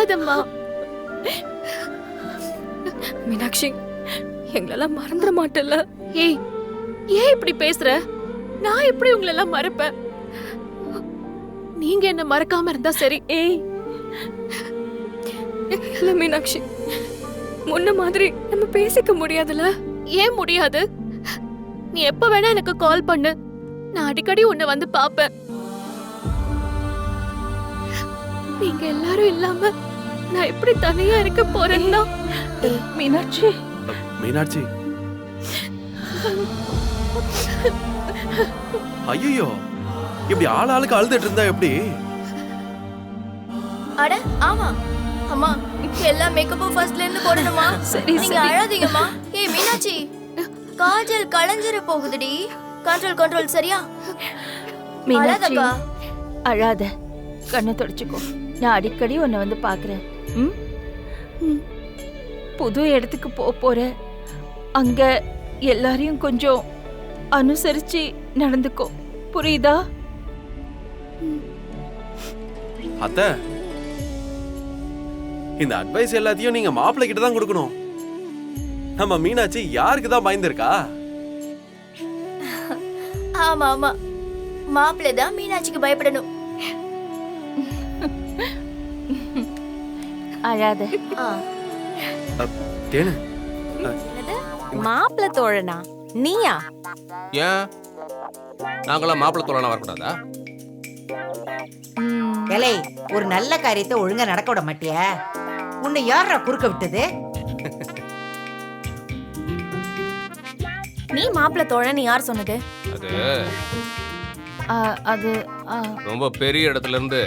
அழாதம்மா. மீனாட்சி, எங்களெல்லாம் மறந்துட மாட்டல? ஏய், ஏன் இப்படி பேசுற? நான் எப்படி உங்களெல்லாம் மறப்பேன்? நீங்க என்ன மறக்காம இருந்தா சரி. ஏய் இல்ல மீனாட்சி, முன்ன மாதிரி நம்ம பேசிக்க முடியாதுல? ஏன் முடியாது? நீ எப்ப வேணா எனக்கு கால் பண்ணு, நான் அடிக்கடி உன்னை வந்து பாப்பேன். நீங்க எல்லாரும் இல்லாம நான் எப்படி தனியா இருக்க போறேன்னா? மீனாட்சி, மீனாட்சி, ஐயோ, இப்படி ஆளுக்கு அழுதுட்டு இருந்தா எப்படி? அட ஆமா அம்மா, எல்லா மேக்கப்பும் ஃபர்ஸ்ட்ல இருந்து போடணுமா? சரி, நீங்க அழாதீங்கம்மா. ஏய் மீனாட்சி, காஜல் கலஞ்சிர போகுதுடி. கண்ட்ரோல் சரியா? மீனாட்சி அழாதக்கா. அழாத, கண்ணை தொடச்சுக்கோ. நான் அடிக்கடி உன்னை வந்து பாக்குறேன். புது இடத்துக்கு போற, அங்க எல்லாரையும் கொஞ்சம் அனுசரிச்சு நடந்துக்கோ, புரியுதா? அத்தை, இந்த அட்வைஸ் எல்லாத்தையும் நீங்க மாப்பிள்ளை கிட்ட தான் கொடுக்கணும். நம்ம மீனாட்சி யாருக்கு தான் பயந்துருக்கா? ஆமா ஆமா, மாப்பிள்ளை தான் மீனாட்சிக்கு பயப்படணும். அழாத. தேனு, மாப்பிள்ள தோழனா நீயா? ஏன் நாங்களாம் மாப்பிள்ள தோழனா வரக்கூடாதா? ஏலே, ஒரு நல்ல காரியத்தை ஒழுங்கா நடக்க விட மாட்டியா? உன்னை யாரா குறுக்க விட்டது? நீ மாப்பிள்ள தோழன் யார் சொன்னது? அது ரொம்ப பெரிய இடத்துல இருந்து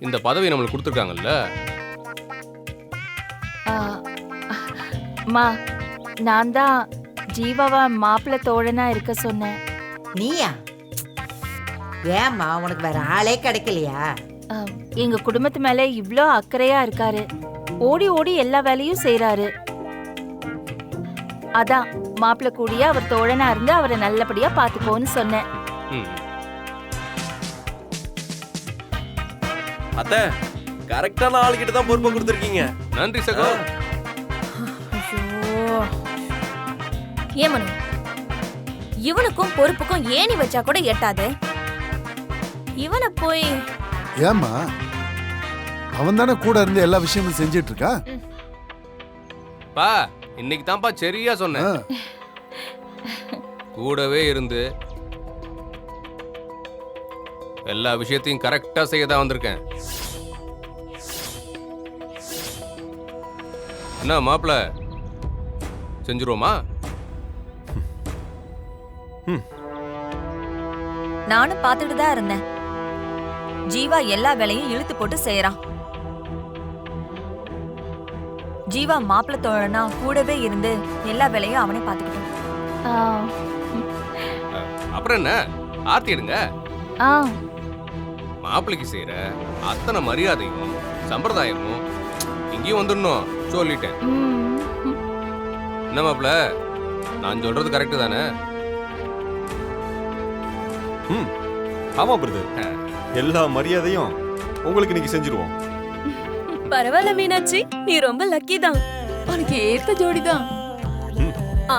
இந்த பதவி நம்மளுக்கு கொடுத்துருக்காங்கல்ல. மா, நான் தான் ஜீவாவா மாப்பிள்ள தோழனா இருக்க சொன்னேன். நீயா? ஏம்மா, உனக்கு வேற ஆளே கிடைக்கலையா? எங்க குடும்பத்து மேல இவ்ளோ அக்கறையா இருக்காரு. ஓடி ஓடி எல்லா வேலையும் செய்யறாரு. அதான் மாப்பிள்ள கூடிய அவர் தோழனா இருந்து அவரை நல்லபடியா பாத்துக்கோன்னு சொன்னேன். அத்தை, கரெக்டான ஆளுகிட்ட தான் பொறுப்பை கொடுத்துருக்கீங்க. நன்றி சகோ. ஏமனு, இவனுக்கும் பொறுப்புக்கும் ஏணி வச்சா கூட எட்டாது. இவனை போய் ஏமா, அவன் தானே கூட இருந்து எல்லா விஷயமும் செஞ்சிட்டு இருக்கா. பா, இன்னைக்கு தான்ப்பா சரியா சொன்னேன். கூடவே இருந்து எல்லா விஷயத்தையும் கரெக்டா செய்ய தான் வந்திருக்கேன். என்ன மாப்பிள்ள, செஞ்சிருவோமா? நானும் பாத்துட்டு தான் இருந்தேன். ஜீவா எல்லா வேலையும் இழுத்து போட்டு செய்யறான். ஜீவா மாப்பிள்ள தோழனா கூடவே இருந்து எல்லா வேலையும் அவனே பாத்துக்கிட்டான். அப்புறம் என்ன, ஆர்த்தி எடுங்க. மாப்பிள்ளைக்கு செய்யற அத்தனை மரியாதையும் சம்பிரதாயமும் இங்கேயும் வந்துடணும் சொல்லிட்டேன். என்ன மாப்பிள்ள, நான் சொல்றது கரெக்ட் தானே? ஆமா பிரதர், எல்லா மரியாதையும் உங்களுக்கு இன்னைக்கு செஞ்சிருவோம். பரவாயில்ல மீனாட்சி, நீ ரொம்ப லக்கி தான். உனக்கு ஏத்த ஜோடி தான்.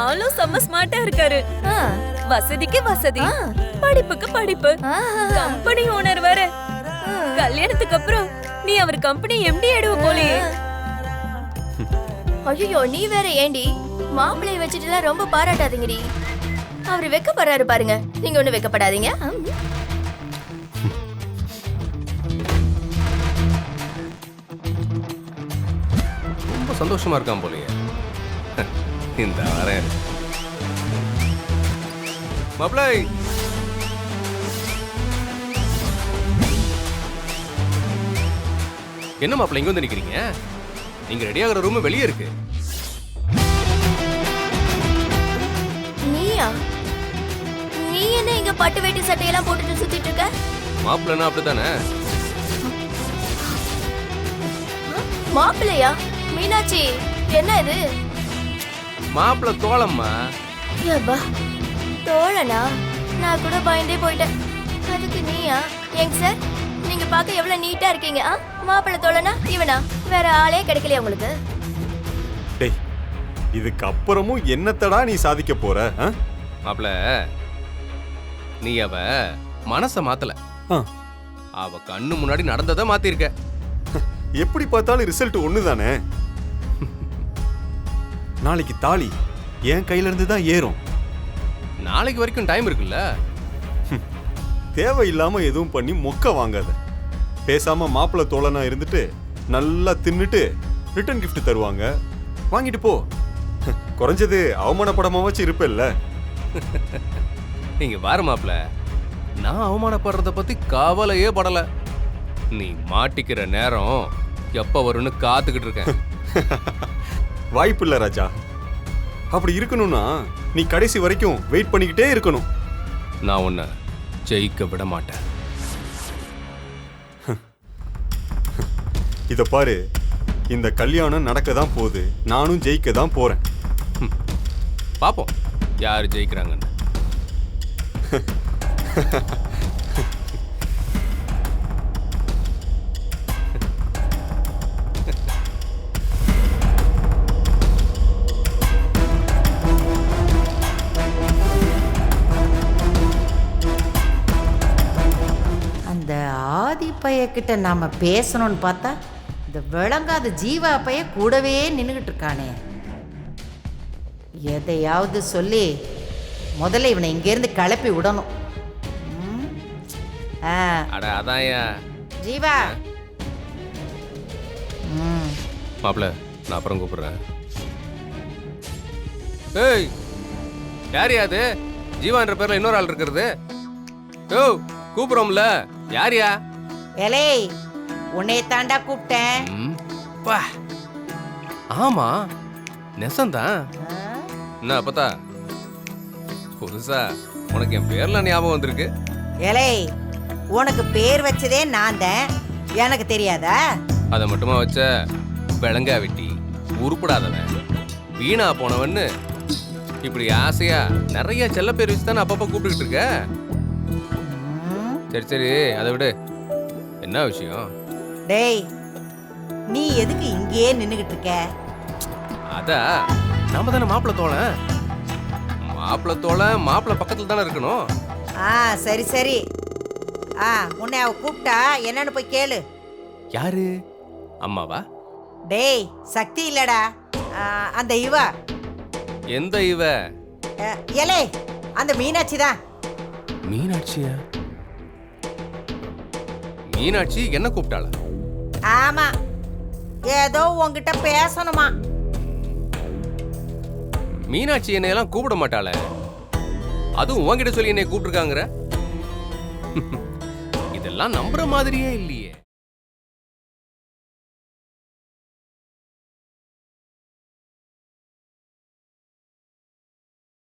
ஆளும் செம்ம ஸ்மார்ட்டா இருக்காரு. வசதிக்கு வசதி, படிப்புக்கு படிப்பு, கம்பெனி ஓனர் வேற. கல்யாணத்துக்கு அப்புறம் நீ அவர் கம்பெனி எம்டி ஆயிடுவ போலயே. ஐயோ, நீ வேற ஏண்டி மாப்பிள்ளைய வச்சுட்டுலாம் ரொம்ப பாராட்டாதீங்கடி. அவரு வெக்கப்படுறாரு பாருங்க, நீங்க ஒண்ணு வெக்கப்படாதீங்க. ரொம்ப சந்தோஷமா இருக்கான் போலயே. இந்த வரேன் மாப்பிள்ளை. என்ன மாப்பிள்ளை இங்க வந்து நிக்கிறீங்க? நீங்க ரெடியாகிற ரூம் வெளியே இருக்கு. நீயா? நீ என்ன இங்க பட்டு வேட்டி சட்டையெல்லாம் போட்டுட்டு சுத்திட்டு இருக்க? மாப்பிள்ளைன்னா அப்படித்தானே? மாப்பிள்ளையா? மீனாட்சி, என்ன இது? மாப்பிள்ளை தோழம்மா. யப்பா, தோழனா? நான் கூட பயந்தே போயிட்டேன். அதுக்கு நீயா? ஏங்க சார், நீங்க பார்க்க எவ்வளவு நீட்டா இருக்கீங்க. மாப்பிள்ளை தோழனா இவனா? வேற ஆளே கிடைக்கலையா உங்களுக்கு? டேய் இதுக்கு அப்புறமும் என்னத்தடா நீ சாதிக்க போற? மாப்ள நீ அவ மனச மாத்தல, ஆ. அவ கண்ணு முன்னாடி நடந்ததை மாத்திருக்க. எப்படி பார்த்தாலும் ரிசல்ட் ஒண்ணுதானே. நாளைக்கு தாலி என் கையில இருந்து தான் ஏறும். நாளைக்கு வரைக்கும் டைம் இருக்குல்ல. தேவையில்லாம எதுவும் பண்ணி மொக்க வாங்காத. பேசாம மாப்பிள்ளை தோழனா இருந்துட்டு நல்லா தின்னுட்டு ரிட்டர்ன் கிஃப்ட் தருவாங்க, வாங்கிட்டு போ. குறைஞ்சது அவமானப்படமா வச்சு இருப்பல்ல. நீங்க பாரு மாப்ள, நான் அவமானப்படுறத பத்தி கவலையே படல. நீ மாட்டிக்கிற நேரம் எப்ப வரும்னு காத்துக்கிட்டு இருக்கேன். வாய்ப்பு இல்ல ராஜா. அப்படி இருக்கணும்னா நீ கடைசி வரைக்கும் வெயிட் பண்ணிக்கிட்டே இருக்கணும். நான் உன்னை ஜெயிக்க விட மாட்டேன். இத பாரு, இந்த கல்யாணம் நடக்க தான் போகுது, நானும் ஜெயிக்க தான் போறேன். பாப்போம் யாரு ஜெயிக்கிறாங்கன்னு. அந்த ஆதி பையக்கிட்ட நாம பேசணும்னு பார்த்தா இந்த விளங்காத ஜீவா பைய கூடவே நின்றுகிட்டு இருக்கானே. எதையாவது சொல்லி முதல்ல இவனை இங்கேருந்து கிளப்பி விடணும். ம்? ஆ, அட அதான்யா ஜீவா. ம். மாப்ள, நான் அப்புறம் கூப்பிடுறேன். ஏய் யாரியா அது? ஜீவான்ற பேர்ல இன்னொரு ஆள் இருக்கிறது. ஓ கூப்பிடுறோம்ல, யாரியா? ஏலே, உன்னை தாண்டா கூப்பிட்டேன். பா ஆமா நெசந்தான். ஆ? என்ன அப்பத்தா புதுசா உனக்கு என் பேர்ல ஞாபகம் வந்திருக்கு. ஏலே, உனக்கு பேர் வச்சதே நான் தான், எனக்கு தெரியாதா? அதை மட்டுமா வச்ச? விளங்கா வெட்டி உருப்படாதவன் வீணா போனவன்னு இப்படி ஆசையா நிறைய செல்ல பேர் வச்சு தானே அப்பப்ப கூப்பிட்டுக்கிட்டு இருக்க. ம். சரி சரி அதை விடு, என்ன விஷயம்? டேய், நீ எதுக்கு இங்கேயே நின்னுகிட்டு இருக்க? அதா நாம தானே மாப்பிள்ள தோழன். மாப்பிள்ள தோழன் மாப்பிள்ள பக்கத்துல தானே இருக்கணும். ஆ, சரி சரி. ஆ, உன்னை அவ கூப்பிட்டா என்னன்னு போய் கேளு. யாரு? அம்மாவா? டேய், சக்தி இல்லடா, அந்த இவ. எந்த இவ? ஏலே, அந்த மீனாட்சி தான். மீனாட்சியா? மீனாட்சி என்ன கூப்பிட்டாளா? ஆமா, ஏதோ உன்கிட்ட பேசணுமா. மீனாட்சி என்னையெல்லாம் கூப்பிட மாட்டாளே, அதுவும் உன்கிட்ட சொல்லி என்னை கூப்பிட்டுருக்காங்கிற. இதெல்லாம் நம்புற மாதிரியே இல்லையே.